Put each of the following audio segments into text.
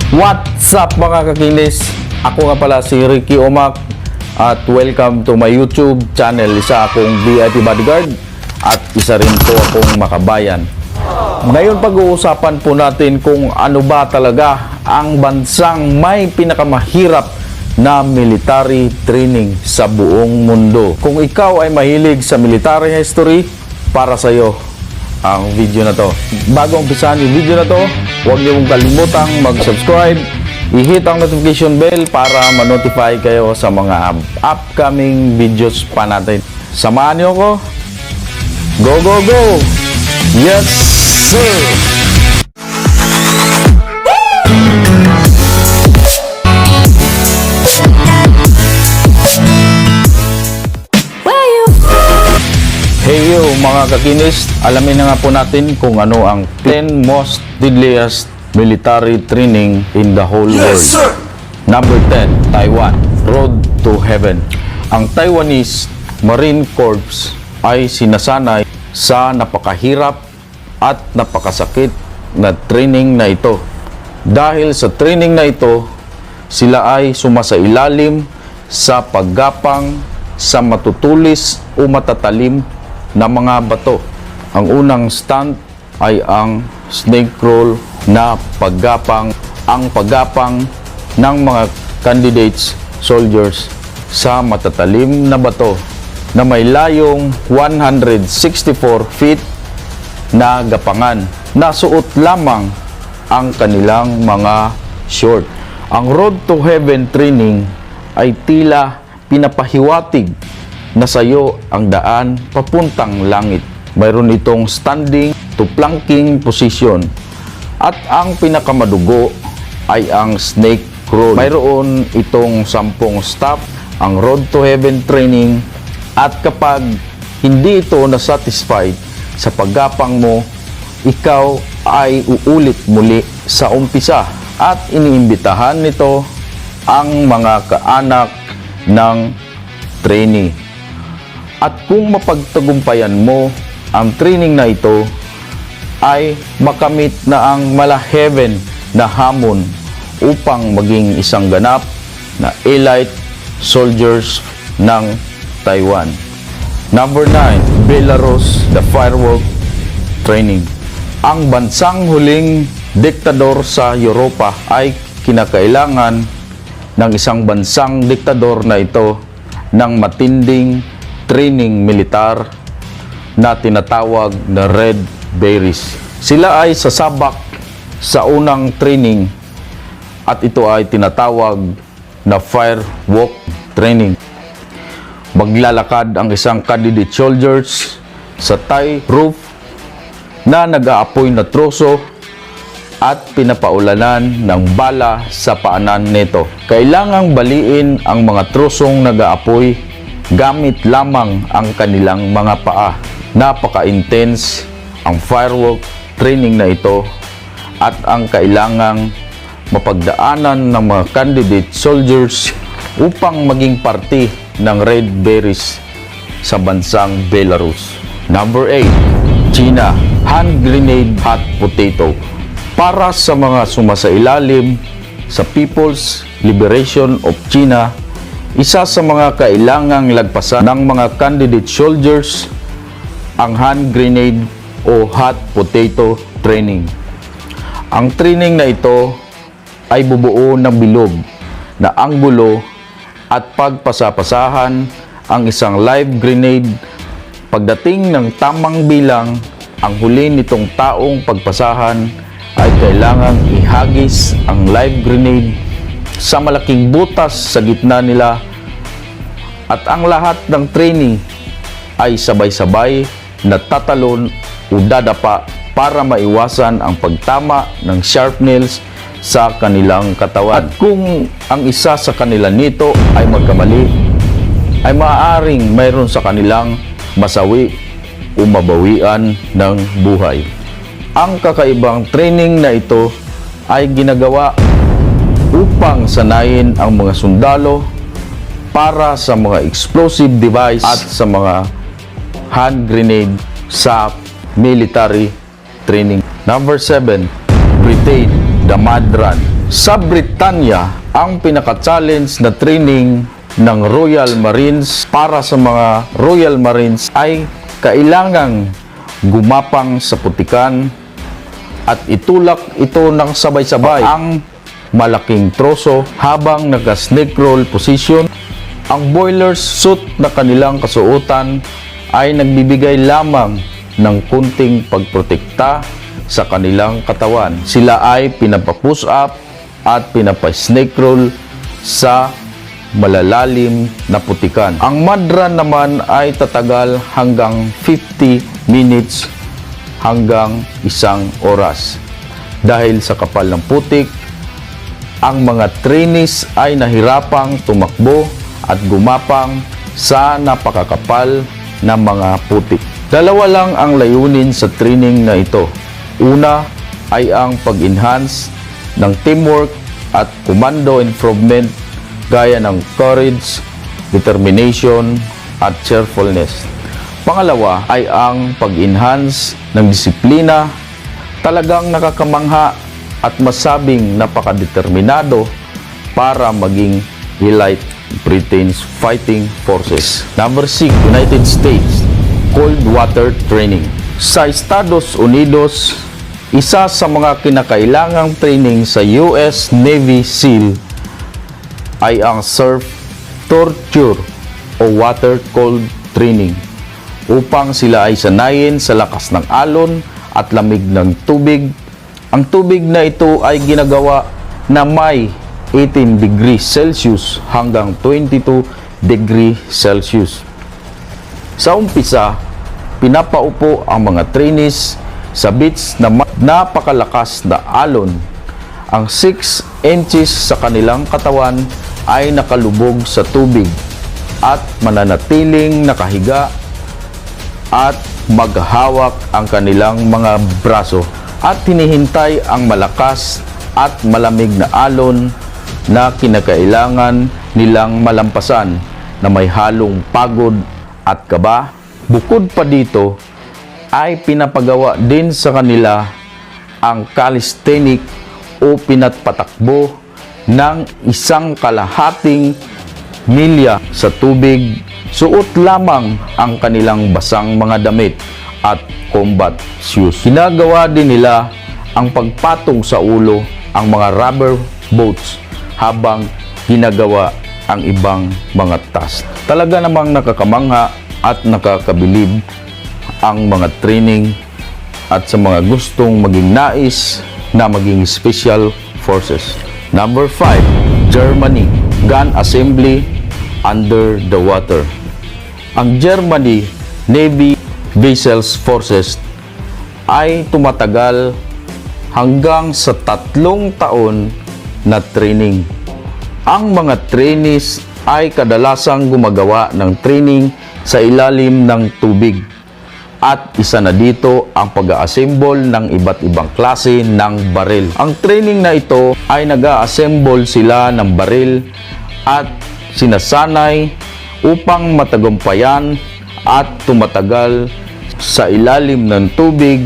What's up mga kakinis? Ako nga pala si Ricky Omac at welcome to my YouTube channel. Isa akong VIP bodyguard at isa rin po akong makabayan. Ngayon pag-uusapan po natin kung ano ba talaga ang bansang may pinakamahirap na military training sa buong mundo. Kung ikaw ay mahilig sa military history, para sa iyo ang video na to. Bago umpisahan yung video na to, huwag niyo kong kalimutang mag-subscribe, i-hit ang notification bell para ma-notify kayo sa mga upcoming videos pa natin. Samahan niyo ako. Go, go, go! Yes, sir! Hey yo mga kakinis, alamin na nga po natin kung ano ang 10 most deadliest military training in the whole world. Sir! Number 10, Taiwan, Road to Heaven. Ang Taiwanese Marine Corps ay sinasanay sa napakahirap at napakasakit na training na ito. Dahil sa training na ito, sila ay sumasailalim sa paggapang sa matutulis o matatalim na mga bato. Ang unang stunt ay ang snake roll na paggapang, ang paggapang ng mga candidates soldiers sa matatalim na bato na may layong 164 feet na gapangan. Nasuot lamang ang kanilang mga short. Ang Road to Heaven training ay tila pinapahiwatig na sayo ang daan papuntang langit. Mayroon itong standing to planking position. At ang pinakamadugo ay ang snake roll. Mayroon itong 10 stop, ang Road to Heaven training. At kapag hindi ito na-satisfied sa paggapang mo, ikaw ay uulit muli sa umpisa. At iniimbitahan nito ang mga kaanak ng trainee. At kung mapagtagumpayan mo ang training na ito, ay makamit na ang mala-heaven na hamon upang maging isang ganap na elite soldiers ng Taiwan. Number 9, Belarus, the firework training. Ang bansang huling diktador sa Europa ay kinakailangan ng isang bansang diktador na ito ng matinding training militar na tinatawag na Red Berets. Sila ay sasabak sa unang training at ito ay tinatawag na firework training. Maglalakad ang isang candidate soldiers sa tie roof na nag-aapoy na troso at pinapaulanan ng bala sa paanan nito. Kailangang baliin ang mga trosong nag-aapoy gamit lamang ang kanilang mga paa. Napaka-intense ang firework training na ito at ang kailangang mapagdaanan ng mga candidate soldiers upang maging parte ng Red Berets sa bansang Belarus. Number 8, China, hand grenade hot potato. Para sa mga sumasailalim sa People's Liberation of China, isa sa mga kailangang lagpasan ng mga candidate soldiers ang hand grenade o hot potato training. Ang training na ito ay bubuo ng bilog na anggulo at pagpasapasahan ang isang live grenade. Pagdating ng tamang bilang, ang huli nitong taong pagpasahan ay kailangang ihagis ang live grenade sa malaking butas sa gitna nila at ang lahat ng trainee ay sabay-sabay na tatalon o dadapa para maiwasan ang pagtama ng sharp nails sa kanilang katawan. At kung ang isa sa kanila nito ay magkamali, ay maaaring mayroon sa kanilang masawi o mabawian ng buhay. Ang kakaibang training na ito ay ginagawa upang sanayin ang mga sundalo para sa mga explosive device at sa mga hand grenade sa military training. Number 7, Britain, the Mud Run. Sa Britanya, ang pinaka-challenge na training ng Royal Marines para sa mga Royal Marines ay kailangang gumapang sa putikan at itulak ito ng sabay-sabay ang malaking troso habang naka-snake roll position. Ang boiler suit na kanilang kasuotan ay nagbibigay lamang ng kunting pagprotekta sa kanilang katawan. Sila ay pinapa-push up at pinapa-snake roll sa malalalim na putikan. Ang mud run naman ay tatagal hanggang 50 minutes hanggang 1 oras. Dahil sa kapal ng putik, ang mga trainees ay nahirapang tumakbo at gumapang sa napakakapal na mga putik. Dalawa lang ang layunin sa training na ito. Una ay ang pag-enhance ng teamwork at commando improvement gaya ng courage, determination at cheerfulness. Pangalawa ay ang pag-enhance ng disiplina. Talagang nakakamangha at masabing napakadeterminado para maging elite Britain's Fighting Forces. Number 6, United States Cold Water Training. Sa Estados Unidos, isa sa mga kinakailangang training sa US Navy SEAL ay ang surf torture o water cold training upang sila ay sanayin sa lakas ng alon at lamig ng tubig. Ang tubig na ito ay ginagawa na may 18 degrees Celsius hanggang 22 degrees Celsius. Sa umpisa, pinapaupo ang mga trainees sa beach na napakalakas na alon. Ang 6 inches sa kanilang katawan ay nakalubog sa tubig at mananatiling nakahiga at maghawak ang kanilang mga braso at hinihintay ang malakas at malamig na alon na kinakailangan nilang malampasan na may halong pagod at kaba. Bukod pa dito ay pinapagawa din sa kanila ang calisthenic o pinatpatakbo ng 1 kalahating milya sa tubig. Suot lamang ang kanilang basang mga damit at combat shoes. Ginagawa din nila ang pagpatong sa ulo ang mga rubber boats habang ginagawa ang ibang mga task. Talaga namang nakakamangha at nakakabilib ang mga training at sa mga gustong maging nais na maging special forces. Number 5, Germany Gun Assembly Under the Water. Ang Germany Navy Vessels Forces ay tumatagal hanggang sa 3 taon na training. Ang mga trainees ay kadalasang gumagawa ng training sa ilalim ng tubig. At isa na dito ang pag-assemble ng iba't ibang klase ng baril. Ang training na ito ay nag-assemble sila ng baril at sinasanay upang matagumpayan at tumatagal sa ilalim ng tubig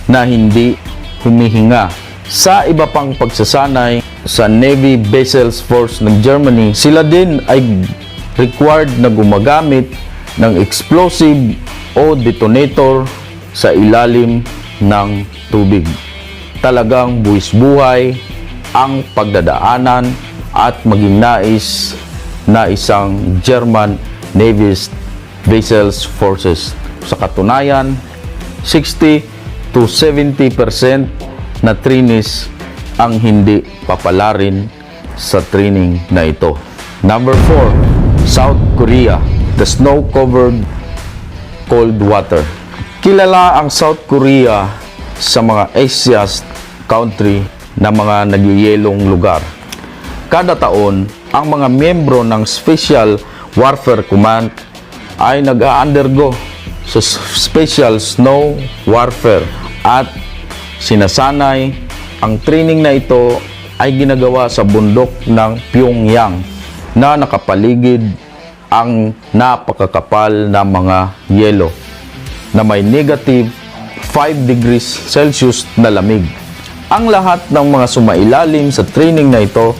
na hindi humihinga. Sa iba pang pagsasanay sa Navy Vessels Force ng Germany, sila din ay required na gumagamit ng explosive o detonator sa ilalim ng tubig. Talagang buwis buhay ang pagdadaanan at maging nais na isang German Navy Vessels Forces. Sa katunayan, 60 to 70% na trainees ang hindi papalarin sa training na ito. Number 4, South Korea, the snow-covered cold water. Kilala ang South Korea sa mga Asia's country na mga nagyayelong lugar. Kada taon, ang mga miyembro ng Special Warfare Command ay nag-undergo sa Special Snow Warfare at sinasanay. Ang training na ito ay ginagawa sa bundok ng Pyongyang na nakapaligid ang napakakapal na mga yelo na may negative 5 degrees Celsius na lamig. Ang lahat ng mga sumailalim sa training na ito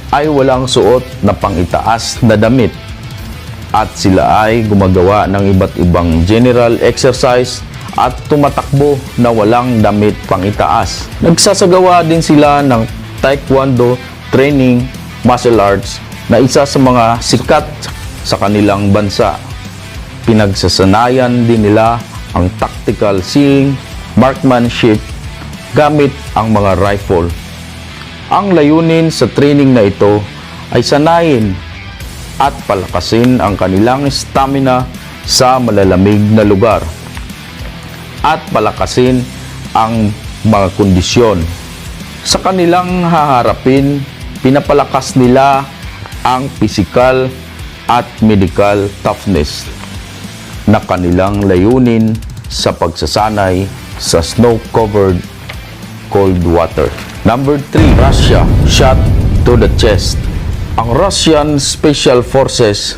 ay walang suot na pangitaas na damit at sila ay gumagawa ng iba't ibang general exercise at tumatakbo na walang damit pangitaas. Nagsasagawa din sila ng taekwondo training martial arts na isa sa mga sikat sa kanilang bansa. Pinagsasanayan din nila ang tactical seeing, marksmanship gamit ang mga rifle. Ang layunin sa training na ito ay sanayin at palakasin ang kanilang stamina sa malalamig na lugar at palakasin ang mga kondisyon. Sa kanilang haharapin, pinapalakas nila ang physical at medical toughness na kanilang layunin sa pagsasanay sa snow-covered cold water. Number 3, Russia, shot to the chest. Ang Russian Special Forces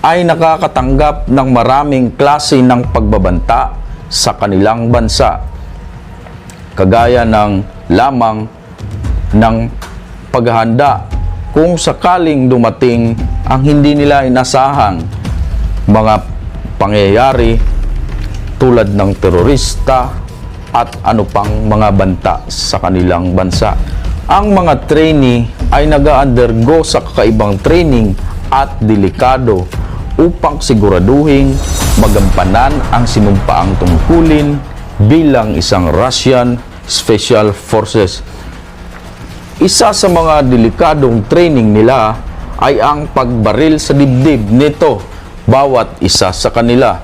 ay nakakatanggap ng maraming klase ng pagbabanta sa kanilang bansa, kagaya ng lamang ng paghahanda kung sakaling dumating ang hindi nila inasahang mga pangyayari tulad ng terorista at ano pang mga banta sa kanilang bansa. Ang mga trainee ay nag-undergo sa kakaibang training at delikado upang siguraduhin magampanan ang sinumpaang tungkulin bilang isang Russian Special Forces. Isa sa mga delikadong training nila ay ang pagbaril sa dibdib nito bawat isa sa kanila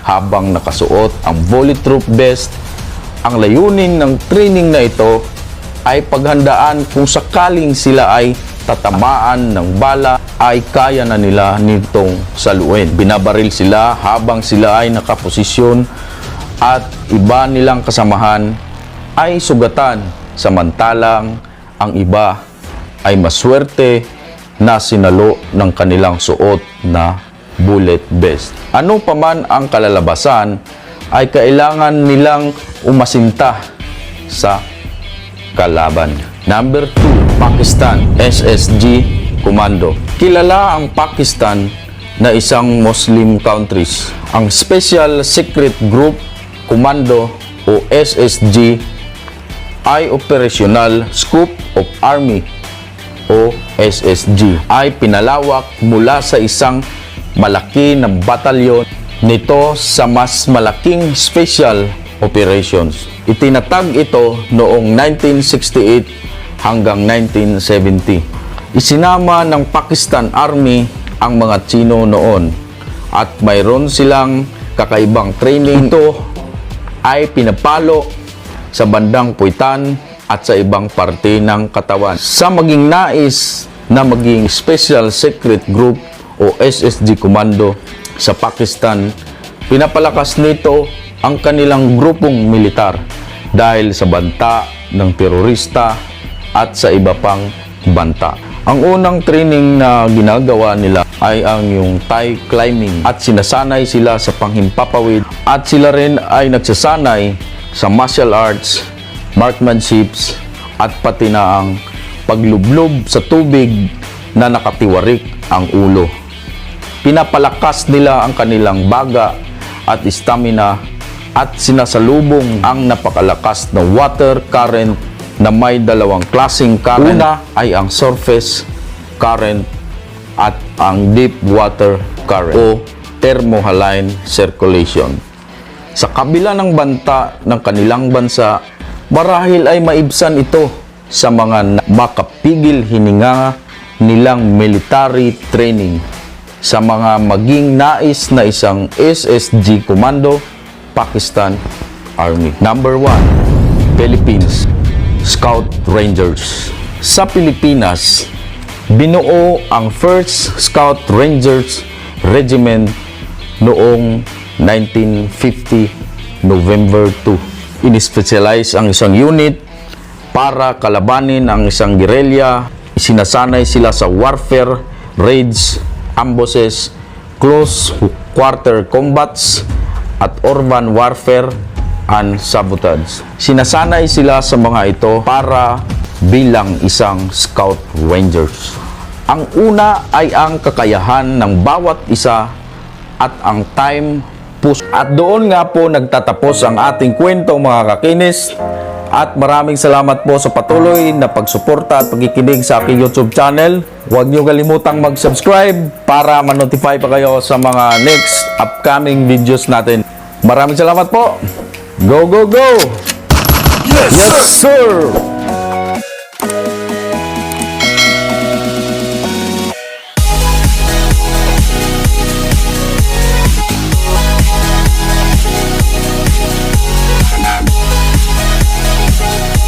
habang nakasuot ang bulletproof vest. Ang layunin ng training na ito ay paghandaan kung sakaling sila ay tatamaan ng bala ay kaya na nila nitong saluin. Binabaril sila habang sila ay nakaposisyon at iba nilang kasamahan ay sugatan, samantalang ang iba ay maswerte na sinalo ng kanilang suot na bullet vest. Ano pa man ang kalalabasan ay kailangan nilang umasinta sa kalaban. Number 2, Pakistan, SSG Commando. Kilala ang Pakistan na isang Muslim countries. Ang Special Secret Group Commando o SSG ay Operational Scope of Army o SSG ay pinalawak mula sa isang malaki na batalyon nito sa mas malaking special operations. Itinatag ito noong 1968 hanggang 1970. Isinama ng Pakistan Army ang mga Tsino noon at mayroon silang kakaibang training. Ito ay pinapalo sa bandang puwitan at sa ibang parte ng katawan. Sa maging nais na maging Special Secret Group o SSG Commando sa Pakistan, pinapalakas nito ang kanilang grupong militar dahil sa banta ng terorista at sa iba pang banta. Ang unang training na ginagawa nila ay ang yung Thai climbing at sinasanay sila sa panghimpapawid at sila rin ay nagsasanay sa martial arts, marksmanships at pati na ang paglublob sa tubig na nakatiwarik ang ulo. Pinapalakas nila ang kanilang baga at stamina at sinasalubong ang napakalakas na water current na may dalawang klaseng current. Una ay ang surface current at ang deep water current o thermohaline circulation. Sa kabila ng banta ng kanilang bansa, marahil ay maibsan ito sa mga makapigil hininga nilang military training sa mga maging nais na isang SSG Commando, Pakistan Army. Number 1, Philippines, Scout Rangers. Sa Pilipinas, binuo ang 1st Scout Rangers Regiment noong 1950, November 2. Inispecialize ang isang unit para kalabanin ang isang guerrilla. Isinasanay sila sa warfare, raids, ambushes, close quarter combats at urban warfare and sabotage. Sinasanay sila sa mga ito para bilang isang Scout Rangers. Ang una ay ang kakayahan ng bawat isa at ang time push. At doon nga po nagtatapos ang ating kwento mga kakinis. At maraming salamat po sa patuloy na pagsuporta at pagkikinig sa aking YouTube channel. Huwag niyo kalimutang mag-subscribe para ma-notify pa kayo sa mga next upcoming videos natin. Maraming salamat po. Go, go, go! Yes, sir!